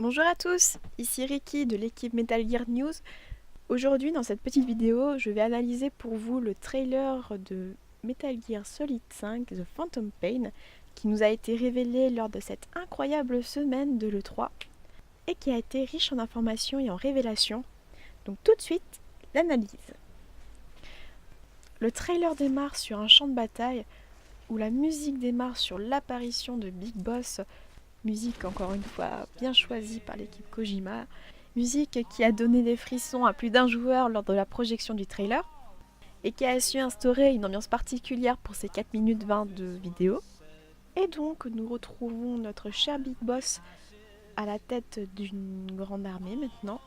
Bonjour à tous, ici Ricky de l'équipe Metal Gear News. Aujourd'hui dans cette petite vidéo, je vais analyser pour vous le trailer de Metal Gear Solid 5 The Phantom Pain qui nous a été révélé lors de cette incroyable semaine de l'E3 et qui a été riche en informations et en révélations. Donc tout de suite, l'analyse. Le trailer démarre sur un champ de bataille où la musique démarre sur l'apparition de Big Boss. Musique encore une fois bien choisie par l'équipe Kojima, musique qui a donné des frissons à plus d'un joueur lors de la projection du trailer et qui a su instaurer une ambiance particulière pour ces 4 minutes 20 de vidéo. Et donc nous retrouvons notre cher Big Boss à la tête d'une grande armée maintenant.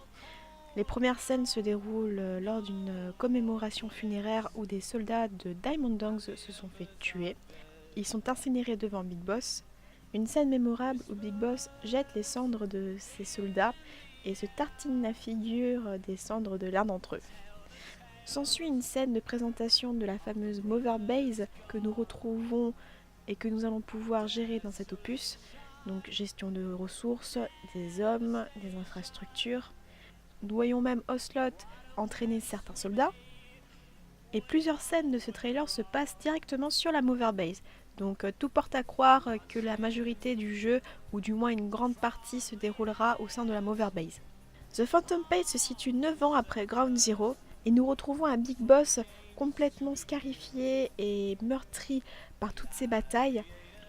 Les premières scènes se déroulent lors d'une commémoration funéraire où des soldats de Diamond Dogs se sont fait tuer. Ils sont incinérés devant Big Boss. Une scène mémorable où Big Boss jette les cendres de ses soldats et se tartine la figure des cendres de l'un d'entre eux. S'ensuit une scène de présentation de la fameuse Mother Base que nous retrouvons et que nous allons pouvoir gérer dans cet opus. Donc gestion de ressources, des hommes, des infrastructures. Nous voyons même Ocelot entraîner certains soldats. Et plusieurs scènes de ce trailer se passent directement sur la Mother Base. Donc tout porte à croire que la majorité du jeu, ou du moins une grande partie, se déroulera au sein de la Mother Base. The Phantom Pain se situe 9 ans après Ground Zero, et nous retrouvons un Big Boss complètement scarifié et meurtri par toutes ces batailles,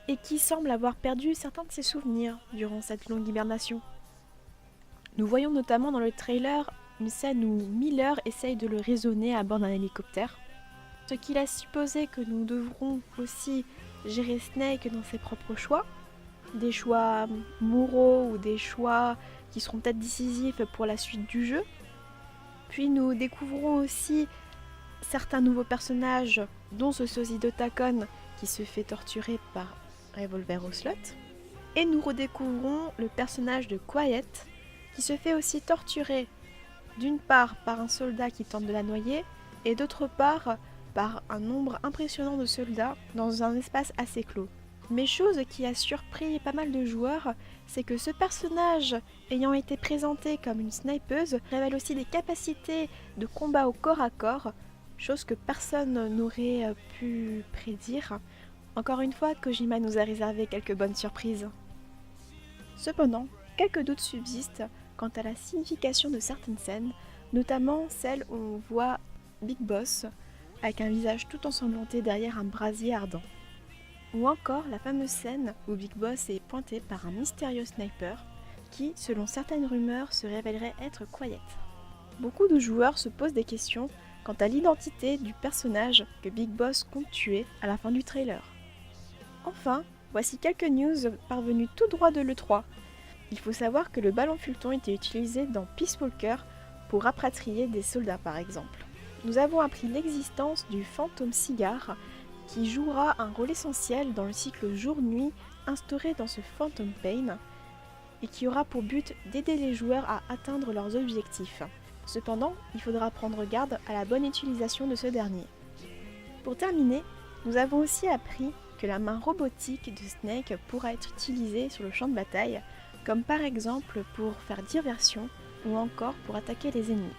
et qui semble avoir perdu certains de ses souvenirs durant cette longue hibernation. Nous voyons notamment dans le trailer une scène où Miller essaye de le raisonner à bord d'un hélicoptère, ce qui laisse supposer que nous devrons aussi gérer Snake dans ses propres choix, des choix moraux ou des choix qui seront peut-être décisifs pour la suite du jeu. Puis nous découvrons aussi certains nouveaux personnages, dont ce sosie d'Otacon qui se fait torturer par Revolver Ocelot. Et nous redécouvrons le personnage de Quiet qui se fait aussi torturer d'une part par un soldat qui tente de la noyer et d'autre part par un nombre impressionnant de soldats dans un espace assez clos. Mais chose qui a surpris pas mal de joueurs, c'est que ce personnage, ayant été présenté comme une snipeuse, révèle aussi des capacités de combat au corps à corps, chose que personne n'aurait pu prédire. Encore une fois, Kojima nous a réservé quelques bonnes surprises. Cependant, quelques doutes subsistent quant à la signification de certaines scènes, notamment celle où on voit Big Boss avec un visage tout ensanglanté derrière un brasier ardent. Ou encore la fameuse scène où Big Boss est pointé par un mystérieux sniper qui, selon certaines rumeurs, se révélerait être Quiet. Beaucoup de joueurs se posent des questions quant à l'identité du personnage que Big Boss compte tuer à la fin du trailer. Enfin, voici quelques news parvenues tout droit de l'E3. Il faut savoir que le ballon Fulton était utilisé dans Peace Walker pour rapatrier des soldats par exemple. Nous avons appris l'existence du Phantom Cigar qui jouera un rôle essentiel dans le cycle jour-nuit instauré dans ce Phantom Pain et qui aura pour but d'aider les joueurs à atteindre leurs objectifs. Cependant, il faudra prendre garde à la bonne utilisation de ce dernier. Pour terminer, nous avons aussi appris que la main robotique de Snake pourra être utilisée sur le champ de bataille, comme par exemple pour faire diversion ou encore pour attaquer les ennemis.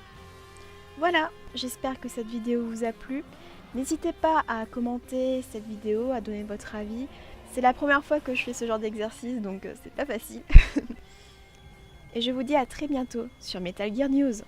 Voilà, j'espère que cette vidéo vous a plu. N'hésitez pas à commenter cette vidéo, à donner votre avis. C'est la première fois que je fais ce genre d'exercice, donc c'est pas facile. Et je vous dis à très bientôt sur Metal Gear News.